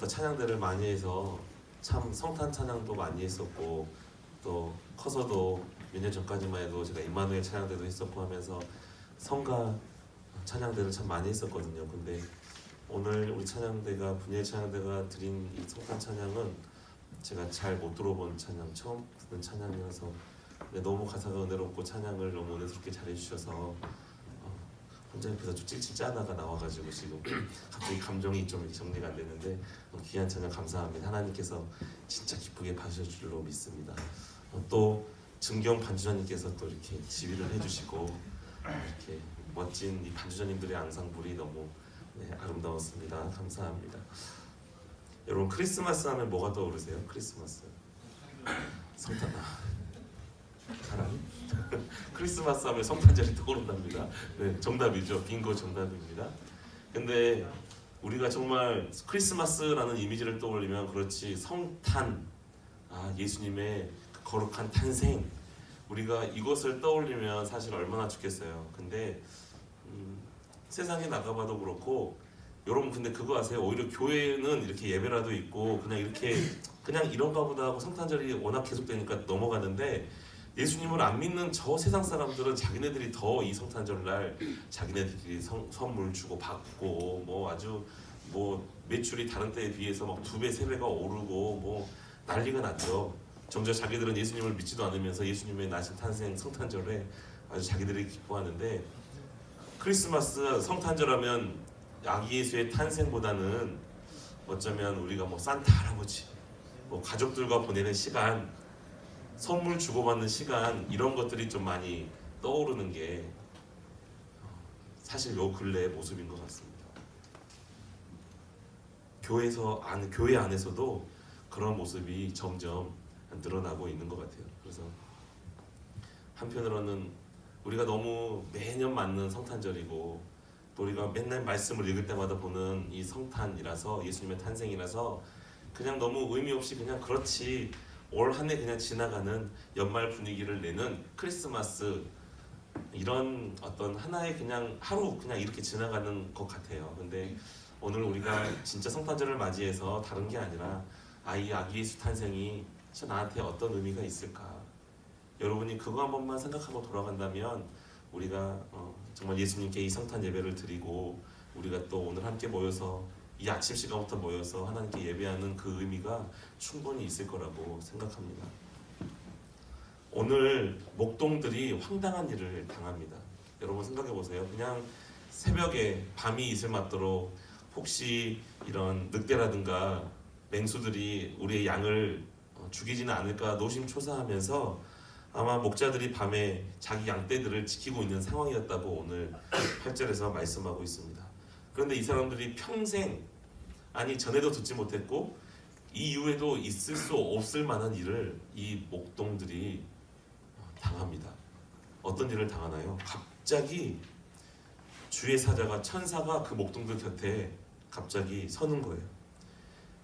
찬양들을 많이 해서 참 성탄 찬양도 많이 했었고, 또 커서도 몇 년 전까지만 해도 제가 임마누엘 찬양대도 했었고 하면서 성가 찬양대를 참 많이 했었거든요. 근데 오늘 우리 찬양대가 분야의 찬양대가 드린 이 성탄 찬양은 제가 잘 못 들어본 찬양, 처음 듣는 찬양이라서 너무 가사가 은혜롭고 찬양을 너무 은혜스럽게 잘해주셔서 혼자 옆에서 좀 찔찔 짜다가 나와가지고 지금 갑자기 감정이 좀 정리가 안 되는데 귀한 찬양 감사합니다. 하나님께서 진짜 기쁘게 봐주실 줄로 믿습니다. 또 증경 반주자님께서 또 이렇게 지휘를 해주시고 이렇게 멋진 이 반주자님들의 앙상블이 너무 아름다웠습니다. 감사합니다. 여러분 크리스마스 하면 뭐가 떠오르세요? 크리스마스 성탄 사랑 크리스마스 하면 성탄절이 떠오른답니다. 네, 정답이죠. 빙고 정답입니다. 근데 우리가 정말 크리스마스라는 이미지를 떠올리면 그렇지 성탄, 예수님의 거룩한 탄생, 우리가 이것을 떠올리면 사실 얼마나 좋겠어요. 근데 세상에 나가봐도 그렇고, 여러분 근데 그거 아세요? 오히려 교회는 이렇게 예배라도 있고 그냥 이렇게 그냥 이런가 보다 하고 성탄절이 워낙 계속되니까 넘어가는데, 예수님을 안 믿는 저 세상 사람들은 자기네들이 더 이 성탄절날 자기네들끼리 선물 주고 받고 뭐 아주 뭐 매출이 다른 때에 비해서 막 2배, 3배가 오르고 뭐 난리가 났죠. 정작 자기들은 예수님을 믿지도 않으면서 예수님의 나신 탄생 성탄절에 아주 자기들이 기뻐하는데, 크리스마스 성탄절하면 아기 예수의 탄생보다는 어쩌면 우리가 뭐 산타 할아버지, 뭐 가족들과 보내는 시간, 선물 주고받는 시간, 이런 것들이 좀 많이 떠오르는 게 사실 요 근래의 모습인 것 같습니다. 교회 안에서도 그런 모습이 점점 늘어나고 있는 것 같아요. 그래서 한편으로는 우리가 너무 매년 맞는 성탄절이고, 또 우리가 맨날 말씀을 읽을 때마다 보는 이 성탄이라서, 예수님의 탄생이라서 그냥 너무 의미 없이 그냥 그렇지 올 한 해 그냥 지나가는 연말 분위기를 내는 크리스마스, 이런 어떤 하나의 그냥 하루 그냥 이렇게 지나가는 것 같아요. 근데 오늘 우리가 진짜 성탄절을 맞이해서 다른 게 아니라 이 아기 예수 탄생이 진짜 나한테 어떤 의미가 있을까, 여러분이 그거 한 번만 생각하고 돌아간다면 우리가 정말 예수님께 이 성탄 예배를 드리고, 우리가 또 오늘 함께 모여서 이 아침 시간부터 모여서 하나님께 예배하는 그 의미가 충분히 있을 거라고 생각합니다. 오늘 목동들이 황당한 일을 당합니다. 여러분 생각해 보세요. 그냥 새벽에 밤이 이슬 맞도록 혹시 이런 늑대라든가 맹수들이 우리의 양을 죽이지는 않을까 노심초사하면서 아마 목자들이 밤에 자기 양떼들을 지키고 있는 상황이었다고 오늘 8절에서 말씀하고 있습니다. 그런데 이 사람들이 평생, 아니 전에도 듣지 못했고 이 이후에도 있을 수 없을 만한 일을 이 목동들이 당합니다. 어떤 일을 당하나요? 갑자기 주의 사자가, 천사가 그 목동들 곁에 갑자기 서는 거예요.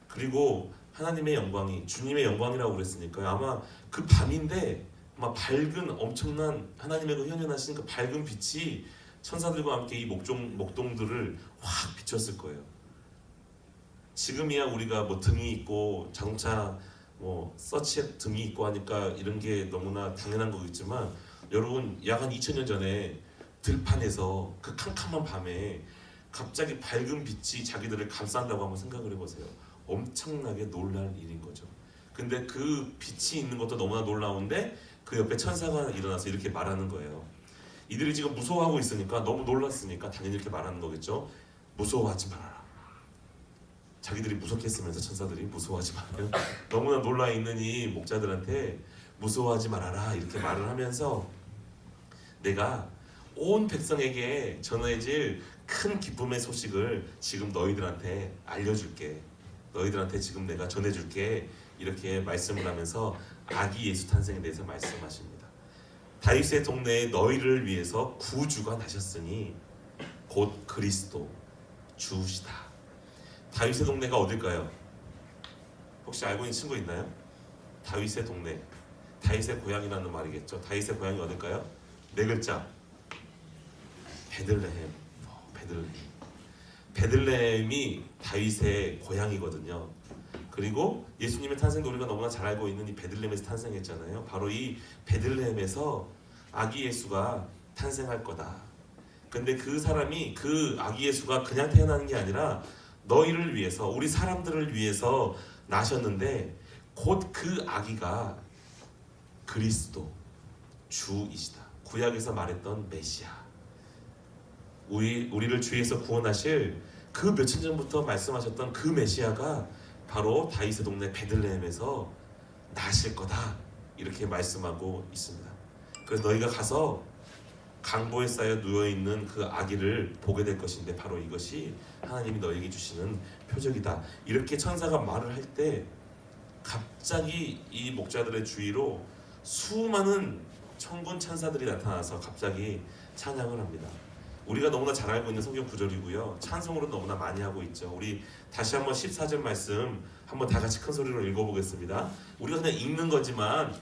그리고 하나님의 영광이, 주님의 영광이라고 그랬으니까요. 아마 그 밤인데 아마 밝은 엄청난 하나님의 그 현현하신 그 밝은 빛이 천사들과 함께 이 목동들을 확 비췄을 거예요. 지금이야 우리가 뭐 등이 있고 자동차 뭐 서치 등이 있고 하니까 이런 게 너무나 당연한 거겠지만, 여러분 약 한 2000년 전에 들판에서 그 캄캄한 밤에 갑자기 밝은 빛이 자기들을 감싼다고 한번 생각을 해보세요. 엄청나게 놀랄 일인 거죠. 근데 그 빛이 있는 것도 너무나 놀라운데 그 옆에 천사가 일어나서 이렇게 말하는 거예요. 이들이 지금 무서워하고 있으니까, 너무 놀랐으니까 당연히 이렇게 말하는 거겠죠. 무서워하지 말아라. 자기들이 무섭겠으면서 천사들이 무서워하지 말아요. 너무나 놀라 있는 이 목자들한테 무서워하지 말아라 이렇게 말을 하면서, 내가 온 백성에게 전해질 큰 기쁨의 소식을 지금 너희들한테 알려줄게. 너희들한테 지금 내가 전해줄게. 이렇게 말씀을 하면서 아기 예수 탄생에 대해서 말씀하십니다. 다윗의 동네에 너희를 위해서 구주가 나셨으니 곧 그리스도 주시다. 다윗의 동네가 어딜까요? 혹시 알고 있는 친구 있나요? 다윗의 동네, 다윗의 고향이라는 말이겠죠. 다윗의 고향이 어딜까요? 4글자. 베들레헴. 베들레헴. 베들레헴이 다윗의 고향이거든요. 그리고 예수님의 탄생도 우리가 너무나 잘 알고 있는 이 베들레헴에서 탄생했잖아요. 바로 이 베들레헴에서 아기 예수가 탄생할 거다. 근데 그 사람이, 그 아기 예수가 그냥 태어나는 게 아니라 너희를 위해서, 우리 사람들을 위해서 나셨는데 곧 그 아기가 그리스도 주이시다. 구약에서 말했던 메시아, 우리를 주에서 구원하실 그 며칠 전부터 말씀하셨던 그 메시아가 바로 다윗의 동네 베들레헴에서 나실 거다, 이렇게 말씀하고 있습니다. 그래서 너희가 가서 강보에 쌓여 누워있는 그 아기를 보게 될 것인데 바로 이것이 하나님이 너에게 주시는 표적이다. 이렇게 천사가 말을 할 때 갑자기 이 목자들의 주위로 수많은 천군 천사들이 나타나서 갑자기 찬양을 합니다. 우리가 너무나 잘 알고 있는 성경 구절이고요. 찬송으로 너무나 많이 하고 있죠. 우리 다시 한번 14절 말씀 한번 다 같이 큰 소리로 읽어보겠습니다. 우리가 그냥 읽는 거지만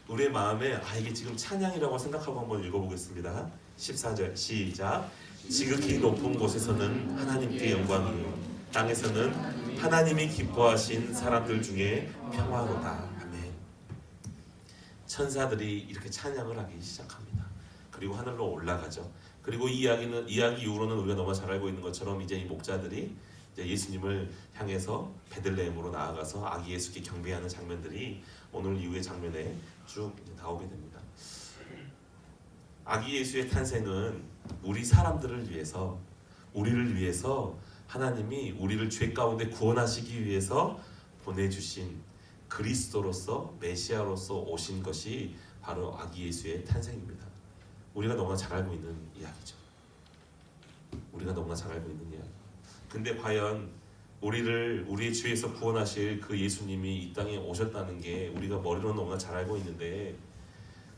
우리의 마음에 이게 지금 찬양이라고 생각하고 한번 읽어보겠습니다. 14절 시작. 지극히 높은 곳에서는 하나님께 영광이요, 땅에서는 하나님이 기뻐하신 사람들 중에 평화로다. 아멘. 천사들이 이렇게 찬양을 하기 시작합니다. 그리고 하늘로 올라가죠. 그리고 이 이야기 이후로는 우리가 너무 잘 알고 있는 것처럼 이제 이 목자들이 이제 예수님을 향해서 베들레헴으로 나아가서 아기 예수께 경배하는 장면들이 오늘 이후의 장면에 쭉 나오게 됩니다. 아기 예수의 탄생은 우리 사람들을 위해서, 우리를 위해서 하나님이 우리를 죄 가운데 구원하시기 위해서 보내주신 그리스도로서, 메시아로서 오신 것이 바로 아기 예수의 탄생입니다. 우리가 너무나 잘 알고 있는 이야기죠. 우리가 너무나 잘 알고 있는 이야기. 근데 과연 우리의 죄에서 구원하실 그 예수님이 이 땅에 오셨다는 게 우리가 머리로는 너무나 잘 알고 있는데,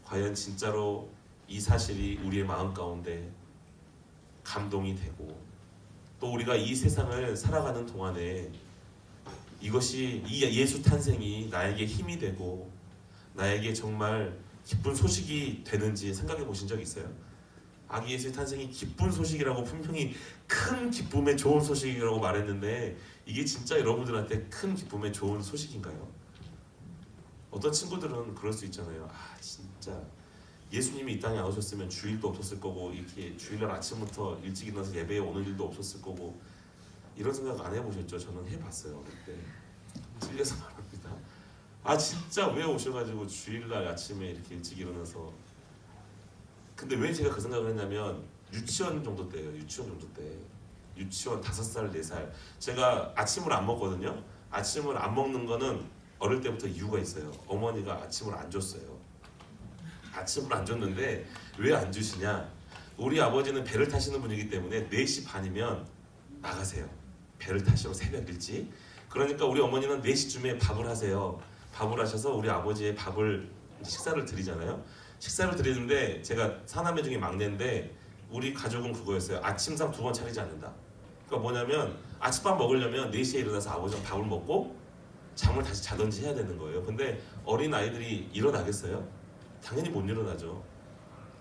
과연 진짜로 이 사실이 우리의 마음 가운데 감동이 되고, 또 우리가 이 세상을 살아가는 동안에 이것이, 이 예수 탄생이 나에게 힘이 되고 나에게 정말 기쁜 소식이 되는지 생각해 보신 적 있어요? 아기 예수의 탄생이 기쁜 소식이라고 분명히 큰 기쁨의 좋은 소식이라고 말했는데 이게 진짜 여러분들한테 큰 기쁨의 좋은 소식인가요? 어떤 친구들은 그럴 수 있잖아요. 진짜 예수님이 이 땅에 안 오셨으면 주일도 없었을 거고, 이렇게 주일날 아침부터 일찍 일어나서 예배에 오는 일도 없었을 거고, 이런 생각 안 해보셨죠? 저는 해봤어요. 그때 찔려서 말합니다. 진짜 왜 오셔가지고 주일날 아침에 이렇게 일찍 일어나서. 근데 왜 제가 그 생각을 했냐면 유치원 정도 때예요. 유치원 정도 때, 유치원 5살 4살 제가 아침을 안 먹거든요. 아침을 안 먹는 거는 어릴 때부터 이유가 있어요. 어머니가 아침을 안 줬어요. 아침을 안 줬는데 왜 안 주시냐, 우리 아버지는 배를 타시는 분이기 때문에 4시 반이면 나가세요. 배를 타시러 새벽 일찍. 그러니까 우리 어머니는 4시쯤에 밥을 하세요. 밥을 하셔서 우리 아버지의 밥을, 식사를 드리잖아요. 식사를 드리는데 제가 사남매 중에 막내인데 우리 가족은 그거였어요. 아침상 2번 차리지 않는다. 그러니까 뭐냐면 아침밥 먹으려면 4시에 일어나서 아버지가 밥을 먹고 잠을 다시 자든지 해야 되는 거예요. 근데 어린 아이들이 일어나겠어요? 당연히 못 일어나죠.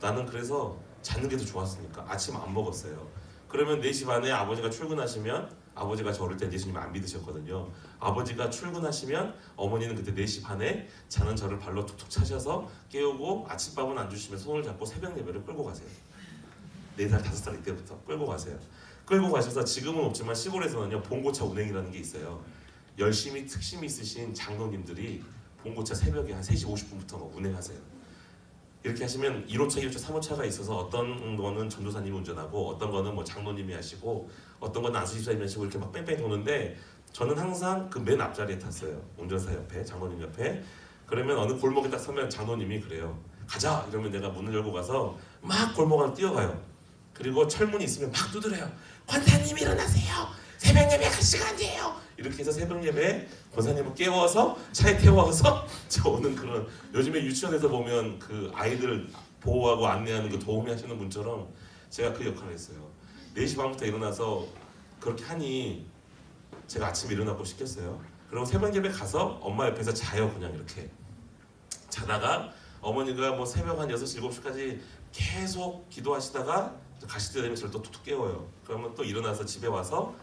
나는 그래서 자는 게 더 좋았으니까 아침 안 먹었어요. 그러면 4시 반에 아버지가 출근하시면, 아버지가 저 어릴 때 예수님 안 믿으셨거든요. 아버지가 출근하시면 어머니는 그때 4시 반에 자는 저를 발로 툭툭 차셔서 깨우고 아침밥은 안 주시면 손을 잡고 새벽 예배를 끌고 가세요. 4살 5살 이때부터 끌고 가세요. 끌고 가셔서, 지금은 없지만 시골에서는요 봉고차 운행이라는 게 있어요. 열심히 특심이 있으신 장로님들이 봉고차 새벽에 한 3시 50분부터 운행하세요. 이렇게 하시면 1호차, 2호차, 3호차가 있어서 어떤 거는 전도사님이 운전하고 어떤 거는 뭐 장로님이 하시고 어떤 거는 안수 집사님이 하시고 이렇게 막 뺑뺑 도는데 저는 항상 그 맨 앞자리에 탔어요. 운전사 옆에, 장로님 옆에. 그러면 어느 골목에 딱 서면 장로님이 그래요. 가자! 이러면 내가 문을 열고 가서 막 골목 안을 뛰어가요. 그리고 철문이 있으면 막 두드려요. 권사님 일어나세요! 새벽 예배 갈 시간이에요! 이렇게 해서 새벽 예배에 권사님을 깨워서 차에 태워서 저 오는, 그런, 요즘에 유치원에서 보면 그 아이들 보호하고 안내하는 그 도우미 하시는 분처럼 제가 그 역할을 했어요. 4시 반부터 일어나서 그렇게 하니 제가 아침에 일어나고 싶겠어요? 그리고 새벽 예배 가서 엄마 옆에서 자요. 그냥 이렇게 자다가 어머니가 뭐 새벽 한 6시 7시까지 계속 기도하시다가 가실 때 되면 저를 또 툭툭 깨워요. 그러면 또 일어나서 집에 와서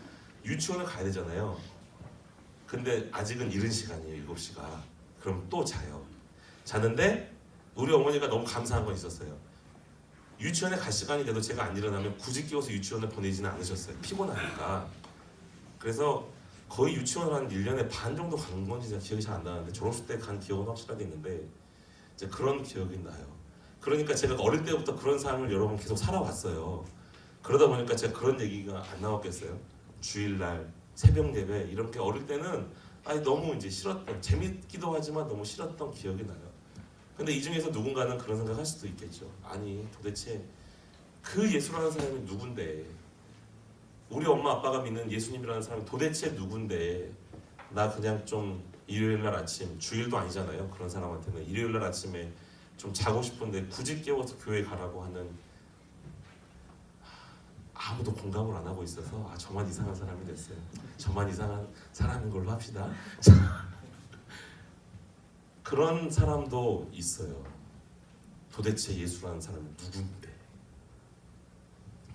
유치원을 가야 되잖아요. 근데 아직은 이른 시간이에요. 7시가. 그럼 또 자요. 자는데 우리 어머니가 너무 감사한 건 있었어요. 유치원에 갈 시간이 돼도 제가 안 일어나면 굳이 깨워서 유치원을 보내지는 않으셨어요. 피곤하니까. 그래서 거의 유치원을 한 1년에 반 정도 간 건지 제가 기억이 잘 안 나는데 졸업식 때 간 기억은 확실하게 있는데 이제 그런 기억이 나요. 그러니까 제가 어릴 때부터 그런 삶을 여러 번 계속 살아왔어요. 그러다 보니까 제가 그런 얘기가 안 나왔겠어요. 주일날 새벽 예배 이런 게 어릴 때는 아니 너무 이제 싫었던, 재밌기도 하지만 너무 싫었던 기억이 나요. 근데 이 중에서 누군가는 그런 생각할 수도 있겠죠. 아니 도대체 그 예수라는 사람이 누군데, 우리 엄마 아빠가 믿는 예수님이라는 사람이 도대체 누군데, 나 그냥 좀 일요일날 아침, 주일도 아니잖아요. 그런 사람한테는 일요일날 아침에 좀 자고 싶은데 굳이 깨워서 교회 가라고 하는, 아무도 공감을 안 하고 있어서 저만 이상한 사람이 됐어요. 저만 이상한 사람인 걸로 합시다. 그런 사람도 있어요. 도대체 예수라는 사람은 누군데?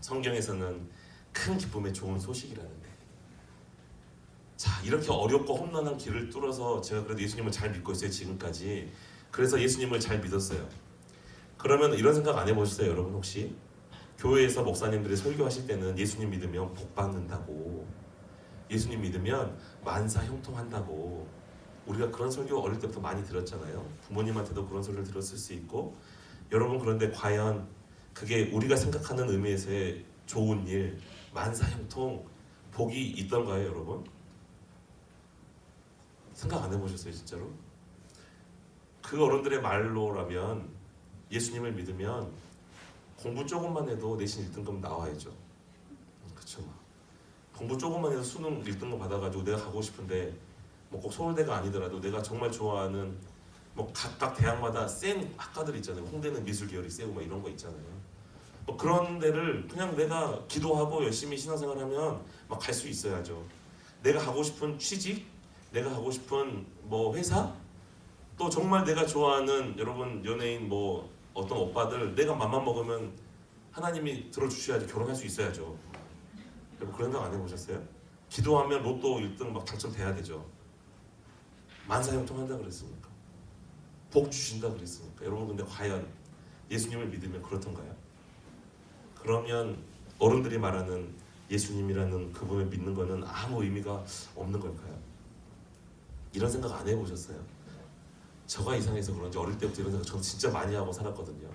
성경에서는 큰 기쁨의 좋은 소식이라는데, 자 이렇게 어렵고 험난한 길을 뚫어서 제가 그래도 예수님을 잘 믿고 있어요. 지금까지. 그래서 예수님을 잘 믿었어요. 그러면 이런 생각 안 해보셨어요? 여러분 혹시 교회에서 목사님들이 설교하실 때는 예수님 믿으면 복 받는다고, 예수님 믿으면 만사 형통한다고, 우리가 그런 설교 어릴 때부터 많이 들었잖아요. 부모님한테도 그런 소리를 들었을 수 있고. 여러분 그런데 과연 그게 우리가 생각하는 의미에서의 좋은 일, 만사 형통, 복이 있던가요 여러분? 생각 안 해보셨어요 진짜로? 그 어른들의 말로라면 예수님을 믿으면 공부 조금만 해도 내신 1등급 나와야죠. 그쵸? 공부 조금만 해도 수능 1등급 받아가지고 내가 가고 싶은데 뭐 꼭 서울대가 아니더라도 내가 정말 좋아하는 뭐 각각 대학마다 센 학과들 있잖아요. 홍대는 미술 계열이 세고 막 이런 거 있잖아요. 뭐 그런 데를 그냥 내가 기도하고 열심히 신앙생활하면 막 갈 수 있어야죠. 내가 하고 싶은 취직, 내가 하고 싶은 뭐 회사, 또 정말 내가 좋아하는 여러분 연예인 뭐 어떤 오빠들, 내가 맘만 먹으면 하나님이 들어주셔야죠. 결혼할 수 있어야죠. 여러분 그런 생각 안 해보셨어요? 기도하면 로또 1등 막 당첨돼야 되죠. 만사형통한다 그랬습니까? 복 주신다 그랬습니까? 여러분 근데 과연 예수님을 믿으면 그렇던가요? 그러면 어른들이 말하는 예수님이라는 그분을 믿는 거는 아무 의미가 없는 걸까요? 이런 생각 안 해보셨어요? 저가 이상해서 그런지 어릴 때부터 이런 생각 저 진짜 많이 하고 살았거든요.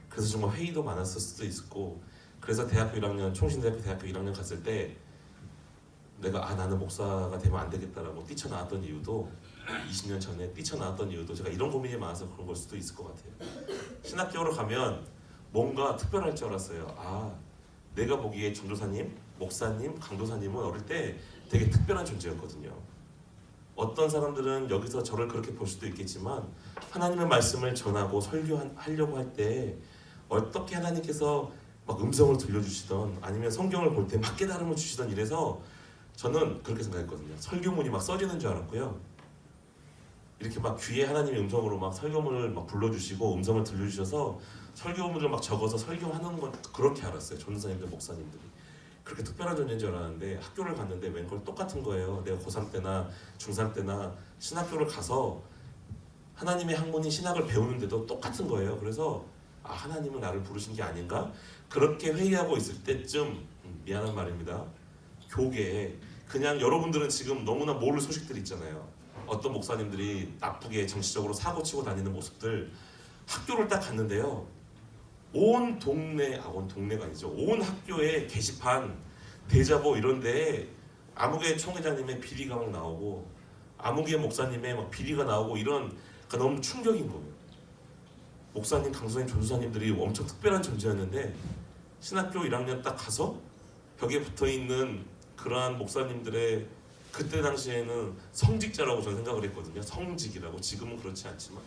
그래서 정말 회의도 많았을 수도 있고, 그래서 대학교 1학년, 총신대학교 대학교 1학년 갔을 때 내가 나는 목사가 되면 안 되겠다라고 뛰쳐나왔던 이유도, 20년 전에 뛰쳐나왔던 이유도 제가 이런 고민이 많아서 그런 걸 수도 있을 것 같아요. 신학교로 가면 뭔가 특별할 줄 알았어요. 내가 보기에 전도사님, 목사님, 강도사님은 어릴 때 되게 특별한 존재였거든요. 어떤 사람들은 여기서 저를 그렇게 볼 수도 있겠지만 하나님의 말씀을 전하고 설교하려고 할 때 어떻게 하나님께서 막 음성을 들려주시던 아니면 성경을 볼 때 막 깨달음을 주시던 이래서 저는 그렇게 생각했거든요. 설교문이 막 써지는 줄 알았고요. 이렇게 막 귀에 하나님의 음성으로 막 설교문을 막 불러주시고 음성을 들려주셔서 설교문을 막 적어서 설교하는 건 그렇게 알았어요. 전도사님들, 목사님들이. 그렇게 특별한 존재인 줄 알았는데 학교를 갔는데 웬걸 똑같은 거예요. 내가 고3 때나 중3 때나 신학교를 가서 하나님의 학문인 신학을 배우는데도 똑같은 거예요. 그래서 하나님은 나를 부르신 게 아닌가? 그렇게 회의하고 있을 때쯤 미안한 말입니다. 교계에 그냥 여러분들은 지금 너무나 모를 소식들 있잖아요. 어떤 목사님들이 나쁘게 정치적으로 사고치고 다니는 모습들. 학교를 딱 갔는데요. 온 동네가 아니죠. 온 학교에 게시판, 대자보 이런 데에 아무개 총회장님의 비리가 막 나오고 아무개 목사님의 막 비리가 나오고 이런, 그러니까 너무 충격인 거예요. 목사님, 강사님, 전도사님들이 엄청 특별한 존재였는데 신학교 1학년 딱 가서 벽에 붙어있는 그러한 목사님들의, 그때 당시에는 성직자라고 저는 생각을 했거든요. 성직이라고. 지금은 그렇지 않지만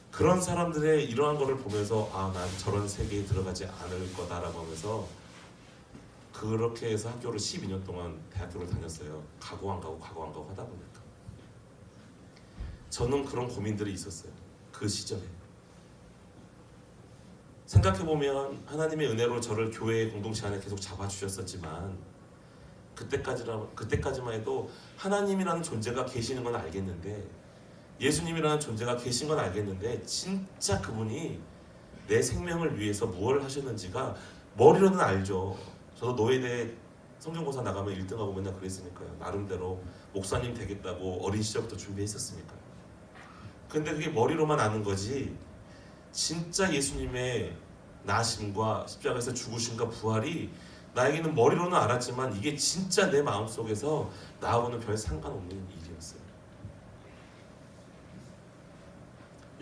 그런 사람들의 이러한 거를 보면서 난 저런 세계에 들어가지 않을 거다라고 하면서 그렇게 해서 학교를 12년 동안 대학교를 다녔어요. 가고 안 가고 하다 보니까 저는 그런 고민들이 있었어요. 그 시절에 생각해보면 하나님의 은혜로 저를 교회 공동체 안에 계속 잡아주셨었지만 그때까지만 해도 하나님이라는 존재가 계시는 건 알겠는데, 예수님이라는 존재가 계신 건 알겠는데, 진짜 그분이 내 생명을 위해서 무엇을 하셨는지가 머리로는 알죠. 저도 노예대 성경고사 나가면 1등하고 맨날 그랬으니까요. 나름대로 목사님 되겠다고 어린 시절부터 준비했었으니까요. 근데 그게 머리로만 아는 거지, 진짜 예수님의 나심과 십자가에서 죽으심과 부활이 나에게는 머리로는 알았지만 이게 진짜 내 마음속에서 나하고는 별 상관없는 일이었어요.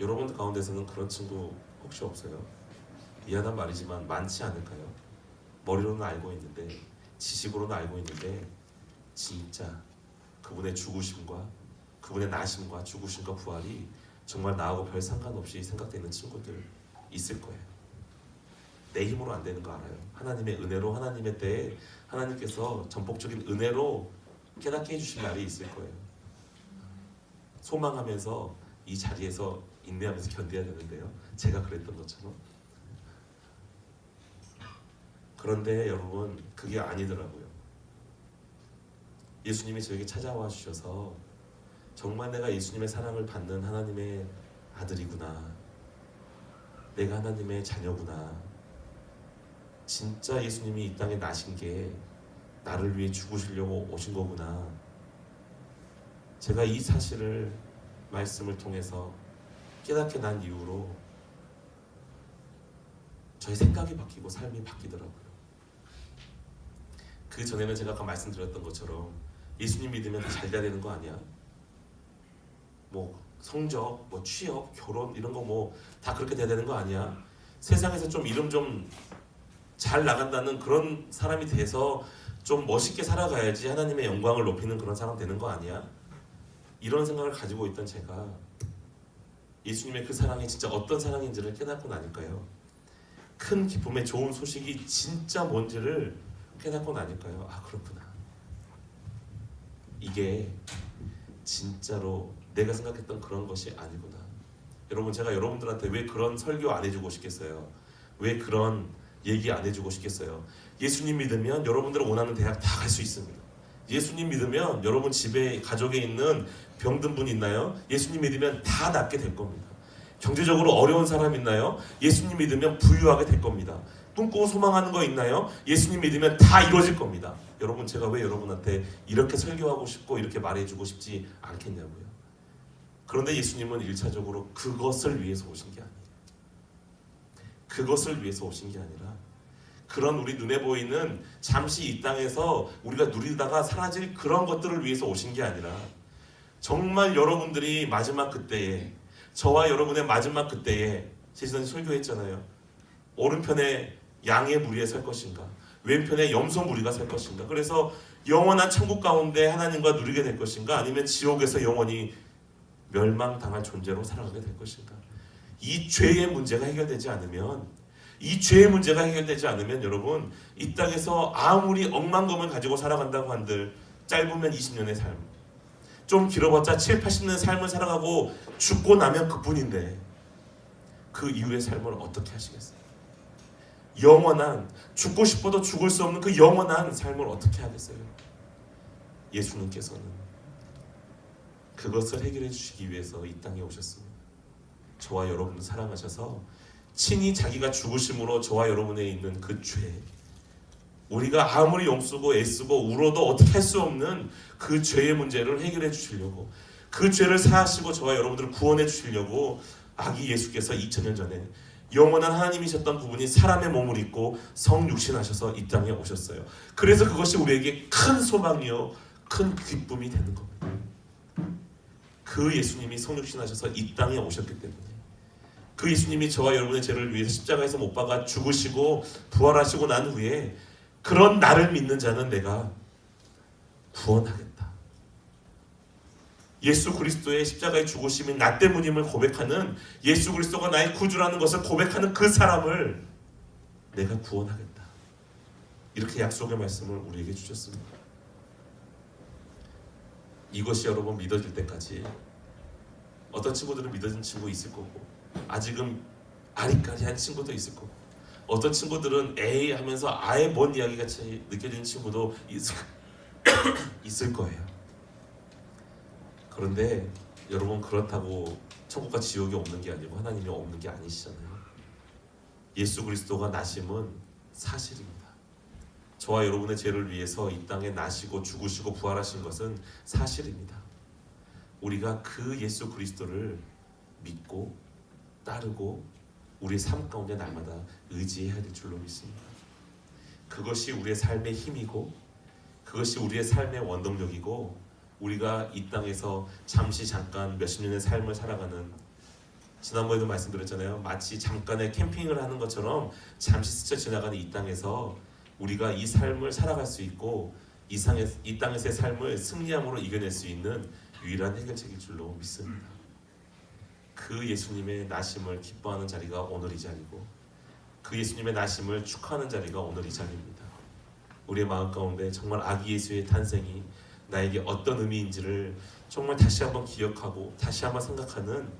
여러분들 가운데서는 그런 친구 혹시 없어요? 미안한 말이지만 많지 않을까요? 머리로는 알고 있는데, 지식으로는 알고 있는데, 진짜 그분의 죽으심과 그분의 나심과 죽으심과 부활이 정말 나하고 별 상관없이 생각되는 친구들 있을 거예요. 내 힘으로 안 되는 거 알아요. 하나님의 은혜로, 하나님의 때에 하나님께서 전폭적인 은혜로 깨닫게 해주신 날이 있을 거예요. 소망하면서 이 자리에서 인내하면서 견뎌야 되는데요. 제가 그랬던 것처럼. 그런데 여러분, 그게 아니더라고요. 예수님이 저에게 찾아와 주셔서 정말 내가 예수님의 사랑을 받는 하나님의 아들이구나, 내가 하나님의 자녀구나, 진짜 예수님이 이 땅에 나신 게 나를 위해 죽으시려고 오신 거구나, 제가 이 사실을 말씀을 통해서 깨닫게 난 이후로 저의 생각이 바뀌고 삶이 바뀌더라고요. 그 전에는 제가 아까 말씀드렸던 것처럼 예수님 믿으면 다 잘 돼야 되는 거 아니야? 뭐 성적, 뭐 취업, 결혼 이런 거 뭐 다 그렇게 돼야 되는 거 아니야? 세상에서 좀 이름 좀 잘 나간다는 그런 사람이 돼서 좀 멋있게 살아가야지 하나님의 영광을 높이는 그런 사람 되는 거 아니야? 이런 생각을 가지고 있던 제가 예수님의 그 사랑이 진짜 어떤 사랑인지를 깨닫고 나니까요, 큰 기쁨의 좋은 소식이 진짜 뭔지를 깨닫고 나니까요, 아 그렇구나, 이게 진짜로 내가 생각했던 그런 것이 아니구나. 여러분, 제가 여러분들한테 왜 그런 설교 안 해주고 싶겠어요? 왜 그런 얘기 안 해주고 싶겠어요? 예수님 믿으면 여러분들은 원하는 대학 다 갈 수 있습니다. 예수님 믿으면 여러분 집에 가족에 있는 병든 분 있나요? 예수님 믿으면 다 낫게 될 겁니다. 경제적으로 어려운 사람 있나요? 예수님 믿으면 부유하게 될 겁니다. 꿈꾸고 소망하는 거 있나요? 예수님 믿으면 다 이루어질 겁니다. 여러분, 제가 왜 여러분한테 이렇게 설교하고 싶고 이렇게 말해주고 싶지 않겠냐고요. 그런데 예수님은 1차적으로 그것을 위해서 오신 게 아니에요. 그것을 위해서 오신 게 아니라 그런 우리 눈에 보이는 잠시 이 땅에서 우리가 누리다가 사라질 그런 것들을 위해서 오신 게 아니라 정말 여러분들이 마지막 그때에, 저와 여러분의 마지막 그때에, 제지선 설교했잖아요. 오른편에 양의 무리에 설 것인가, 왼편에 염소 무리가 설 것인가. 그래서 영원한 천국 가운데 하나님과 누리게 될 것인가, 아니면 지옥에서 영원히 멸망당할 존재로 살아가게 될 것인가. 이 죄의 문제가 해결되지 않으면, 여러분, 이 땅에서 아무리 억만금을 가지고 살아간다고 한들 짧으면 20년의 삶, 좀 길어봤자 7, 80년의 삶을 살아가고 죽고 나면 그뿐인데 그 이후의 삶을 어떻게 하시겠어요? 영원한, 죽고 싶어도 죽을 수 없는 그 영원한 삶을 어떻게 하겠어요? 예수님께서는 그것을 해결해 주시기 위해서 이 땅에 오셨습니다. 저와 여러분을 사랑하셔서 친히 자기가 죽으심으로 저와 여러분에 있는 그 죄, 우리가 아무리 용쓰고 애쓰고 울어도 어떻게 할 수 없는 그 죄의 문제를 해결해 주시려고, 그 죄를 사하시고 저와 여러분들을 구원해 주시려고 아기 예수께서 2000년 전에 영원한 하나님이셨던 그분이 사람의 몸을 입고 성육신하셔서 이 땅에 오셨어요. 그래서 그것이 우리에게 큰 소망이요, 큰 기쁨이 되는 겁니다. 그 예수님이 성육신하셔서 이 땅에 오셨기 때문에, 그 예수님이 저와 여러분의 죄를 위해서 십자가에서 못 박아 죽으시고 부활하시고 난 후에 그런 나를 믿는 자는 내가 구원하겠다, 예수 그리스도의 십자가의 죽으심이 나 때문임을 고백하는, 예수 그리스도가 나의 구주라는 것을 고백하는 그 사람을 내가 구원하겠다, 이렇게 약속의 말씀을 우리에게 주셨습니다. 이것이 여러분 믿어질 때까지, 어떤 친구들은 믿어진 친구 있을 거고 아직은 아리까리한 친구도 있을 거고 어떤 친구들은 에이 하면서 아예 먼 이야기같이 느껴지는 친구도 있을 거예요. 그런데 여러분, 그렇다고 천국과 지옥이 없는 게 아니고 하나님이 없는 게 아니시잖아요. 예수 그리스도가 나심은 사실입니다. 저와 여러분의 죄를 위해서 이 땅에 나시고 죽으시고 부활하신 것은 사실입니다. 우리가 그 예수 그리스도를 믿고 따르고 우리의 삶 가운데 날마다 의지해야 될 줄로 믿습니다. 그것이 우리의 삶의 힘이고 그것이 우리의 삶의 원동력이고 우리가 이 땅에서 잠시 잠깐 몇십 년의 삶을 살아가는, 지난번에도 말씀드렸잖아요. 마치 잠깐의 캠핑을 하는 것처럼 잠시 스쳐 지나가는 이 땅에서 우리가 이 삶을 살아갈 수 있고 이 땅에서의 삶을 승리함으로 이겨낼 수 있는 유일한 해결책일 줄로 믿습니다. 그 예수님의 나심을 기뻐하는 자리가 오늘 이 자리고 그 예수님의 나심을 축하하는 자리가 오늘 이 자리입니다. 우리의 마음 가운데 정말 아기 예수의 탄생이 나에게 어떤 의미인지를 정말 다시 한번 기억하고 다시 한번 생각하는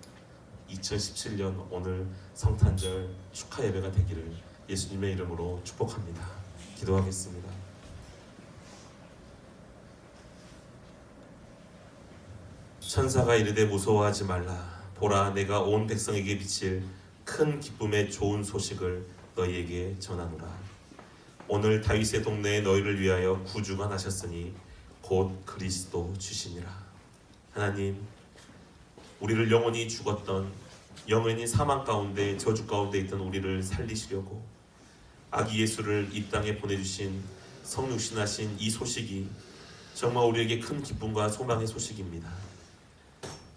2017년 오늘 성탄절 축하 예배가 되기를 예수님의 이름으로 축복합니다. 기도하겠습니다. 천사가 이르되 무서워하지 말라. 보라, 내가 온 백성에게 비칠 큰 기쁨의 좋은 소식을 너희에게 전하노라. 오늘 다윗의 동네에 너희를 위하여 구주가 나셨으니 곧 그리스도 주시니라. 하나님, 우리를 영원히 죽었던, 영원히 사망 가운데 저주 가운데 있던 우리를 살리시려고 아기 예수를 이 땅에 보내주신 성육신하신 이 소식이 정말 우리에게 큰 기쁨과 소망의 소식입니다.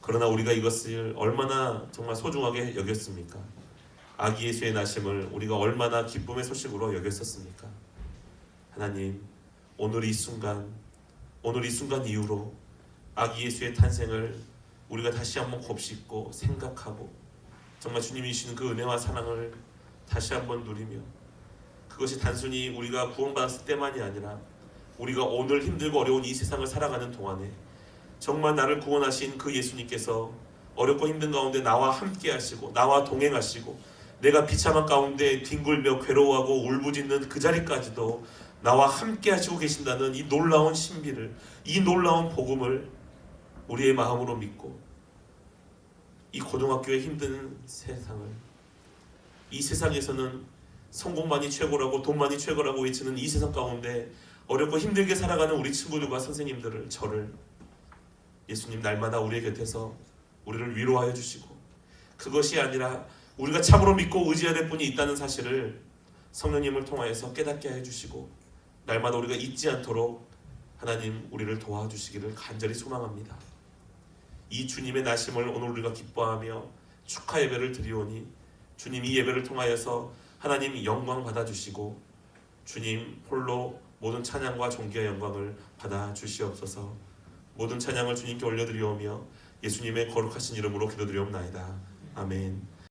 그러나 우리가 이것을 얼마나 정말 소중하게 여겼습니까? 아기 예수의 나심을 우리가 얼마나 기쁨의 소식으로 여겼었습니까? 하나님, 오늘 이 순간 이후로 아기 예수의 탄생을 우리가 다시 한번 곱씹고 생각하고 정말 주님이 주시는 그 은혜와 사랑을 다시 한번 누리며, 그것이 단순히 우리가 구원받았을 때만이 아니라 우리가 오늘 힘들고 어려운 이 세상을 살아가는 동안에 정말 나를 구원하신 그 예수님께서 어렵고 힘든 가운데 나와 함께 하시고 나와 동행하시고 내가 비참한 가운데 뒹굴며 괴로워하고 울부짖는 그 자리까지도 나와 함께 하시고 계신다는 이 놀라운 신비를, 이 놀라운 복음을 우리의 마음으로 믿고 이 고등학교의 힘든 세상을, 이 세상에서는 성공만이 최고라고 돈만이 최고라고 외치는 이 세상 가운데 어렵고 힘들게 살아가는 우리 친구들과 선생님들을, 저를 예수님 날마다 우리의 곁에서 우리를 위로하여 주시고 그것이 아니라 우리가 참으로 믿고 의지해야 될 분이 있다는 사실을 성령님을 통하여서 깨닫게 해주시고 날마다 우리가 잊지 않도록 하나님 우리를 도와주시기를 간절히 소망합니다. 이 주님의 나심을 오늘 우리가 기뻐하며 축하 예배를 드리오니 주님 이 예배를 통하여서 하나님 영광 받아주시고 주님 홀로 모든 찬양과 존귀와 영광을 받아주시옵소서. 모든 찬양을 주님께 올려드리오며 예수님의 거룩하신 이름으로 기도드리옵나이다. 아멘.